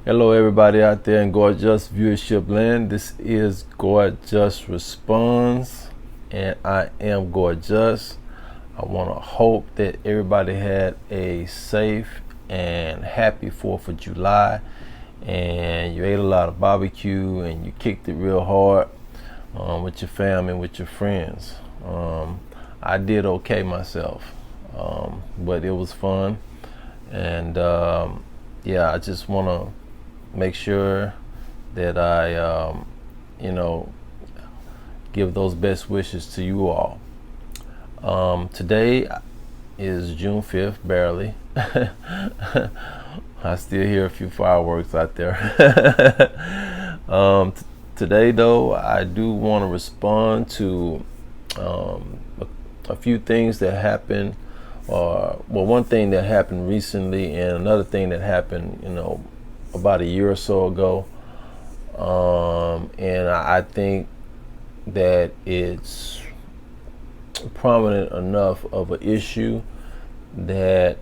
Hello, everybody out there in gorgeous viewership land. This is Gorgeous Responds, and I am gorgeous. I want to hope that everybody had a safe and happy 4th of July, and you ate a lot of barbecue and you kicked it real hard with your family and with your friends. I did okay myself, but it was fun, and yeah, I just want to make sure that I, give those best wishes to you all. Today is June 5th, barely. I still hear a few fireworks out there. Today, though, I do want to respond to a few things that happened, one thing that happened recently and another thing that happened, about a year or so ago. And I think that it's prominent enough of an issue that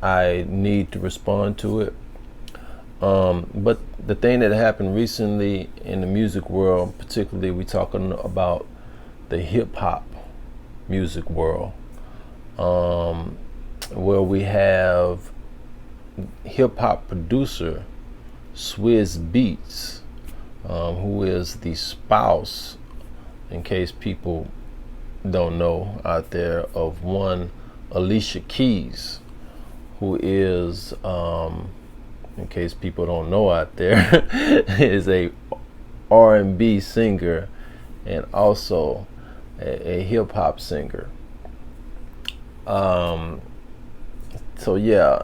I need to respond to it. But the thing that happened recently in the music world, particularly we talking about the hip hop music world, where we have hip hop producer Swizz Beatz, who is the spouse, in case people don't know out there, of one Alicia Keys, who is, in case people don't know out there, is a R&B singer and also a hip hop singer. So yeah,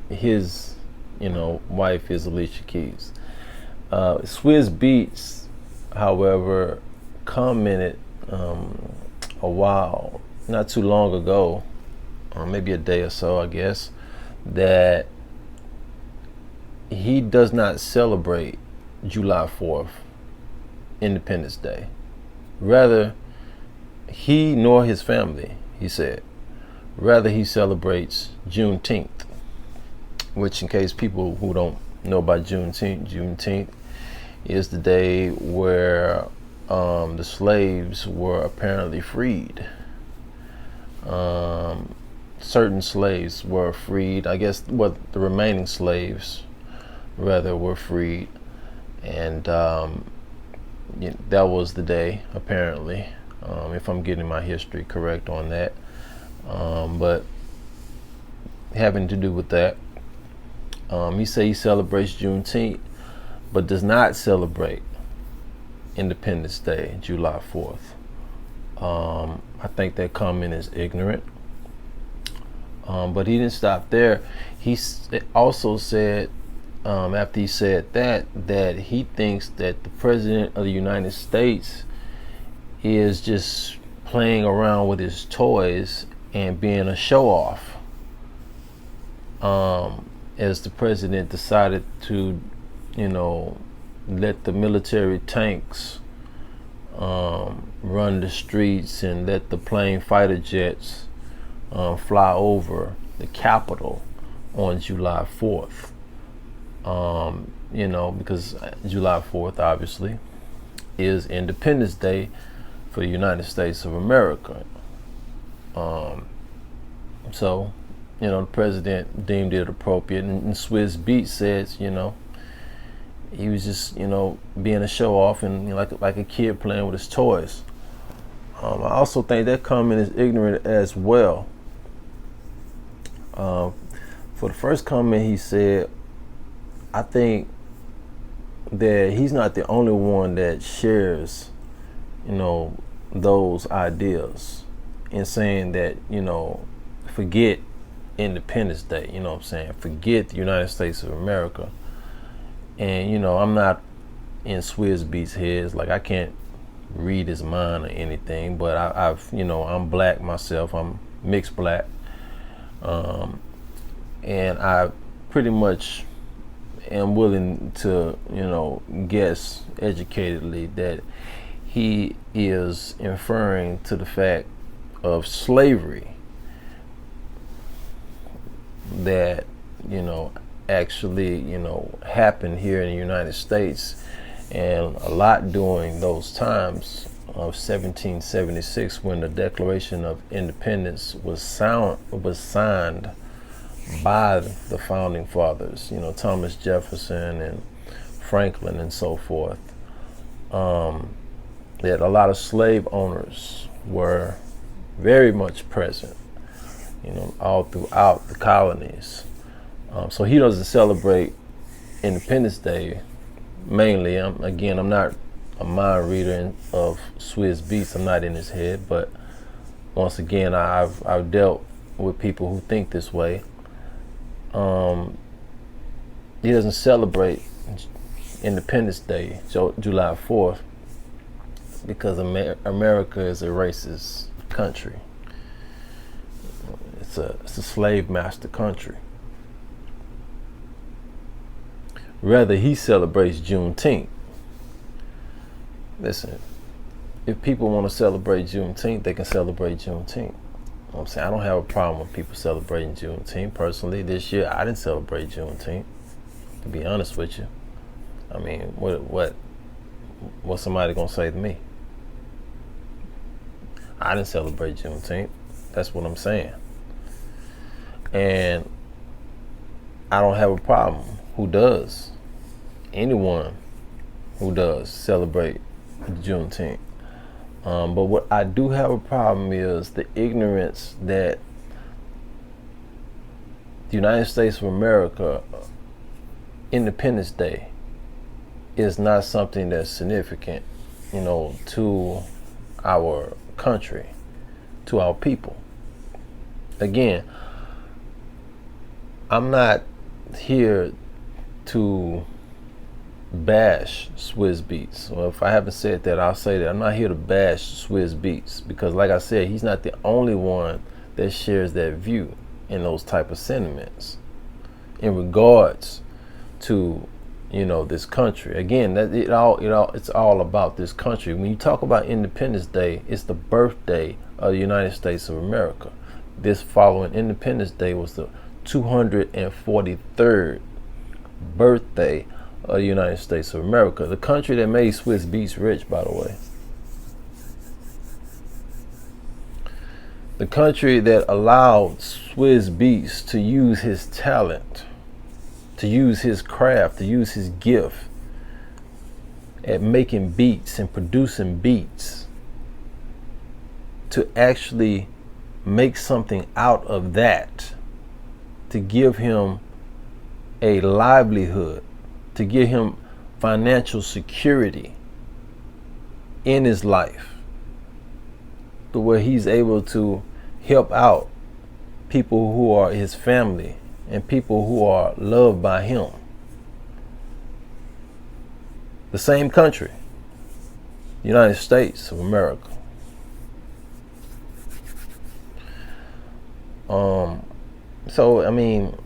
his wife is Alicia Keys. Swizz Beatz, however, commented not too long ago, maybe a day or so, I guess, that he does not celebrate July 4th, Independence Day. Rather, he nor his family, he said, rather he celebrates Juneteenth, which, in case people who don't know about Juneteenth is the day where the slaves were apparently freed. Certain slaves were freed. I guess the remaining slaves, rather, were freed, and that was the day, apparently, if I'm getting my history correct on that. But having to do with that, he said he celebrates Juneteenth, but does not celebrate Independence Day, July 4th. I think that comment is ignorant. But he didn't stop there. He also said, after he said that he thinks that the President of the United States is just playing around with his toys and being a show-off. As the president decided to, let the military tanks run the streets and let the plane fighter jets fly over the Capitol on July 4th. Because July 4th, obviously, is Independence Day for the United States of America. So, the president deemed it appropriate, and Swizz Beatz says, he was just, being a show off and like a kid playing with his toys. I also think that comment is ignorant as well. For the first comment he said, I think that he's not the only one that shares, those ideas in saying that, forget Independence Day, forget the United States of America. And I'm not in Swizz Beatz' head. Like, I can't read his mind or anything, but I'm black myself. I'm mixed black, and I pretty much am willing to guess educatedly that he is inferring to the fact of slavery, that actually, happened here in the United States, and a lot during those times of 1776, when the Declaration of Independence was signed by the founding fathers, Thomas Jefferson and Franklin and so forth. That a lot of slave owners were very much present, all throughout the colonies. So he doesn't celebrate Independence Day mainly. I'm not a mind reader of Swizz Beatz. I'm not in his head, but once again, I've dealt with people who think this way. He doesn't celebrate Independence Day, July 4th, because America is a racist country. It's a slave master country. Rather, he celebrates Juneteenth. Listen, if people want to celebrate Juneteenth, they can celebrate Juneteenth. I'm saying, I don't have a problem with people celebrating Juneteenth. Personally, this year I didn't celebrate Juneteenth, to be honest with you. I mean, what's somebody gonna say to me? I didn't celebrate Juneteenth. That's what I'm saying. And I don't have a problem. Who does? Anyone who does celebrate Juneteenth. But what I do have a problem is the ignorance that the United States of America, Independence Day, is not something that's significant, to our country, to our people. Again, I'm not here to bash Swizz Beatz. Well, if I haven't said that, I'll say that. I'm not here to bash Swizz Beatz, because like I said, he's not the only one that shares that view and those type of sentiments in regards to this country. Again, it's all about this country. When you talk about Independence Day, it's the birthday of the United States of America. This following Independence Day was the 243rd birthday of the United States of America, the country that made Swizz Beatz rich, by the way. The country that allowed Swizz Beatz to use his talent, to use his craft, to use his gift at making beats and producing beats, to actually make something out of that, to give him a livelihood, to give him financial security in his life, to where he's able to help out people who are his family and people who are loved by him. The same country, United States of America. So I mean,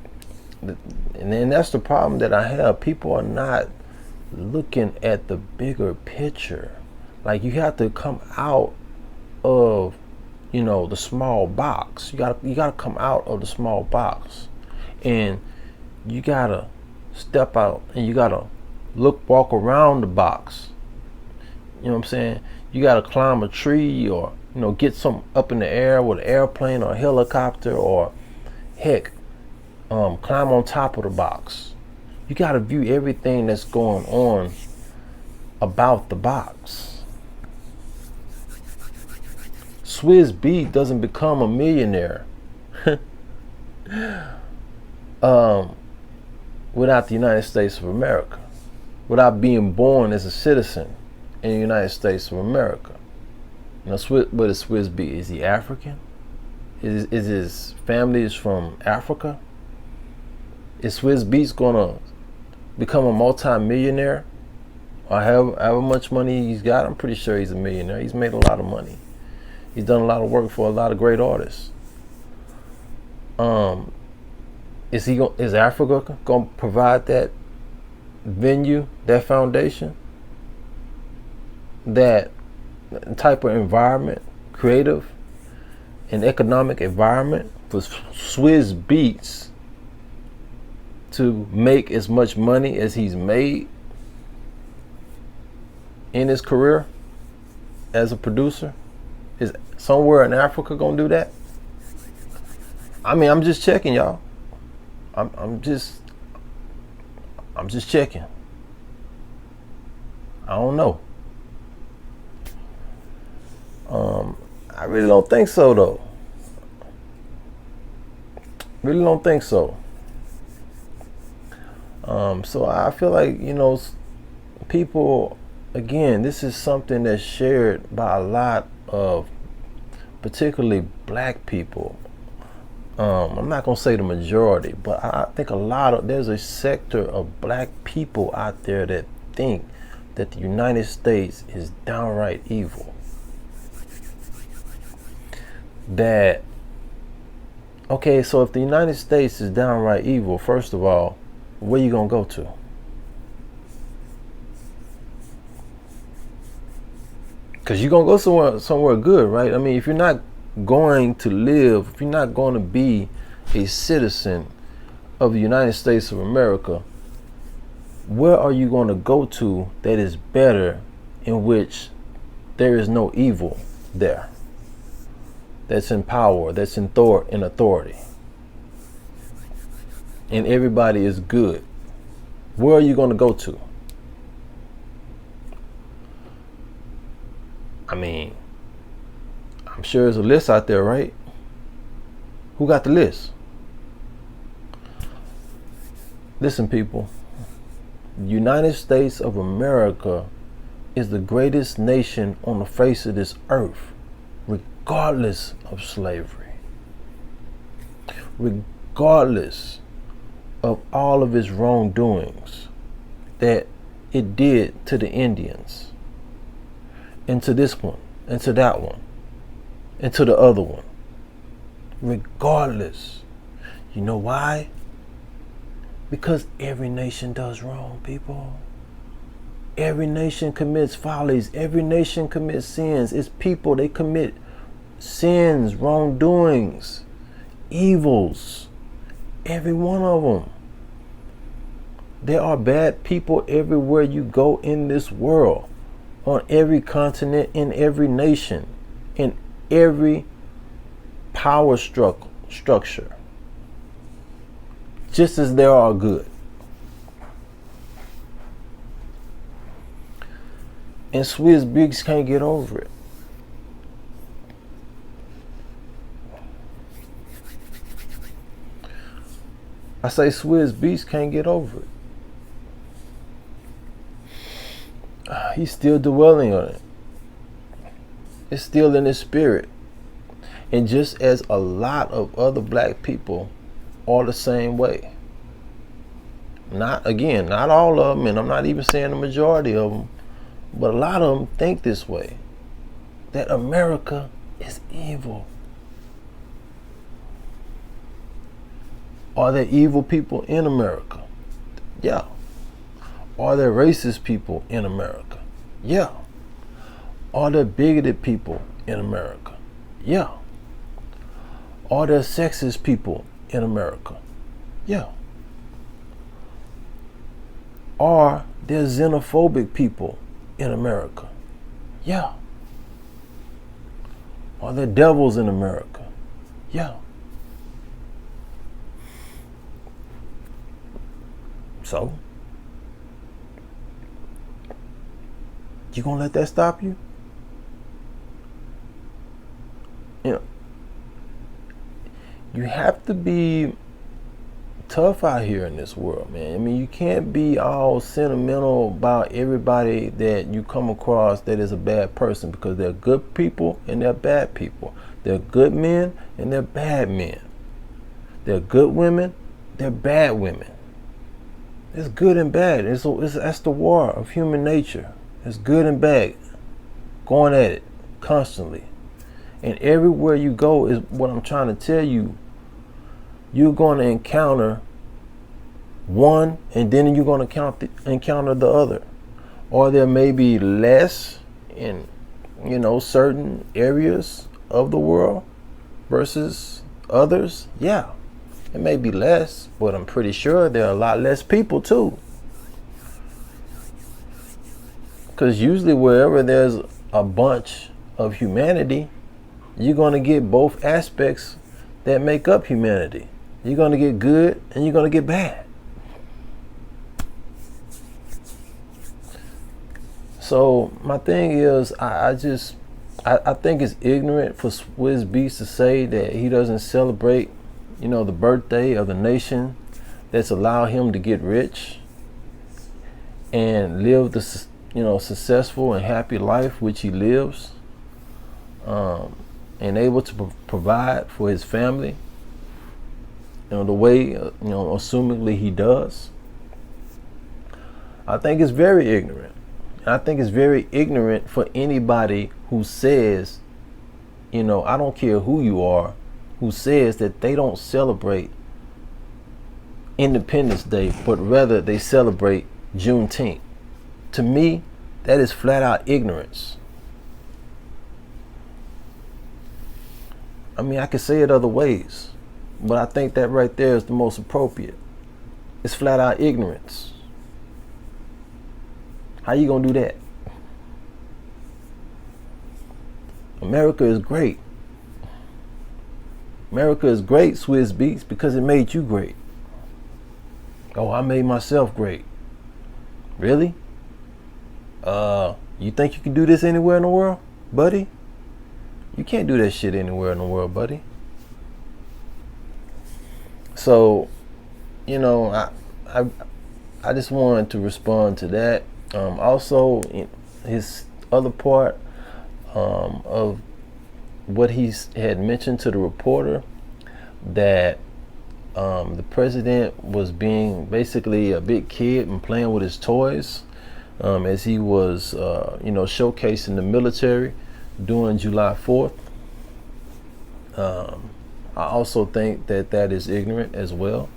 and that's the problem that I have. People are not looking at the bigger picture. Like, you have to come out of, the small box. You gotta come out of the small box, and you gotta step out, and you gotta walk around the box. You know what I'm saying? You gotta climb a tree, or get some up in the air with an airplane or a helicopter, or heck, climb on top of the box. You got to view everything that's going on about the box. Swizz Beatz doesn't become a millionaire without the United States of America, without being born as a citizen in the United States of America. What is Swizz Beatz? Is he African? Is his family is from Africa? Is Swizz Beatz gonna become a multi-millionaire, or however much money he's got? I'm pretty sure he's a millionaire. He's made a lot of money. He's done a lot of work for a lot of great artists. Is Africa gonna provide that venue, that foundation, that type of environment, creative and economic environment for Swizz Beatz to make as much money as he's made in his career as a producer? Is somewhere in Africa gonna do that? I mean, I'm just checking, y'all. I'm just checking. I don't know. I really don't think so, though. Really don't think so. So I feel like, people, again, this is something that's shared by a lot of particularly black people. I'm not gonna say the majority, but I think there's a sector of black people out there that think that the United States is downright evil. Okay, so if the United States is downright evil, first of all, where you gonna go to? Because you're gonna go somewhere good, right? I mean, if you're not going to be a citizen of the United States of America, where are you going to go to that is better, in which there is no evil there, that's in power, that's in authority, and everybody is good? Where are you going to go to? I mean, I'm sure there's a list out there, right? Who got the list? Listen, people. The United States of America is the greatest nation on the face of this earth, regardless of slavery. Regardless of all of its wrongdoings that it did to the Indians, and to this one, and to that one, and to the other one. Regardless. You know why? Because every nation does wrong, people. Every nation commits follies. Every nation commits sins. It's people, they commit sins, wrongdoings, evils. Every one of them. There are bad people everywhere you go in this world, on every continent, in every nation, in every power structure, just as there are good. And Swizz Beatz can't get over it. I say Swizz Beatz can't get over it. He's still dwelling on it. It's still in his spirit. And just as a lot of other black people are the same way. Not all of them, and I'm not even saying the majority of them, but a lot of them think this way, that America is evil. Are there evil people in America? Yeah. Are there racist people in America? Yeah. Are there bigoted people in America? Yeah. Are there sexist people in America? Yeah. Are there xenophobic people in America? Yeah. Are there devils in America? Yeah. So, you gonna let that stop you? You have to be tough out here in this world, man. I mean, you can't be all sentimental about everybody that you come across that is a bad person, because they're good people and they're bad people. They're good men and they're bad men. They're good women, they're bad women. It's good and bad. That's the war of human nature. It's good and bad, going at it constantly. And everywhere you go is what I'm trying to tell you. You're going to encounter one, and then you're going to encounter the other. Or there may be less in, certain areas of the world versus others. Yeah. It may be less, but I'm pretty sure there are a lot less people too. Because usually wherever there's a bunch of humanity, you're going to get both aspects that make up humanity. You're going to get good and you're going to get bad. So my thing is, I think it's ignorant for Swizz Beatz to say that he doesn't celebrate, the birthday of the nation that's allowed him to get rich and live the, successful and happy life which he lives, and able to provide for his family, the way, assumingly he does. I think it's very ignorant. I think it's very ignorant for anybody who says, I don't care who you are, who says that they don't celebrate Independence Day, but rather they celebrate Juneteenth. To me, that is flat out ignorance. I mean, I could say it other ways, but I think that right there is the most appropriate. It's flat out ignorance. How you gonna do that? America is great. America is great, Swizz Beatz, because it made you great. Oh, I made myself great. Really? You think you can do this anywhere in the world, buddy? You can't do that shit anywhere in the world, buddy. So, I just wanted to respond to that. Also, his other part of what he had mentioned to the reporter, that the president was being basically a big kid and playing with his toys as he was, showcasing the military during July 4th. I also think that is ignorant as well.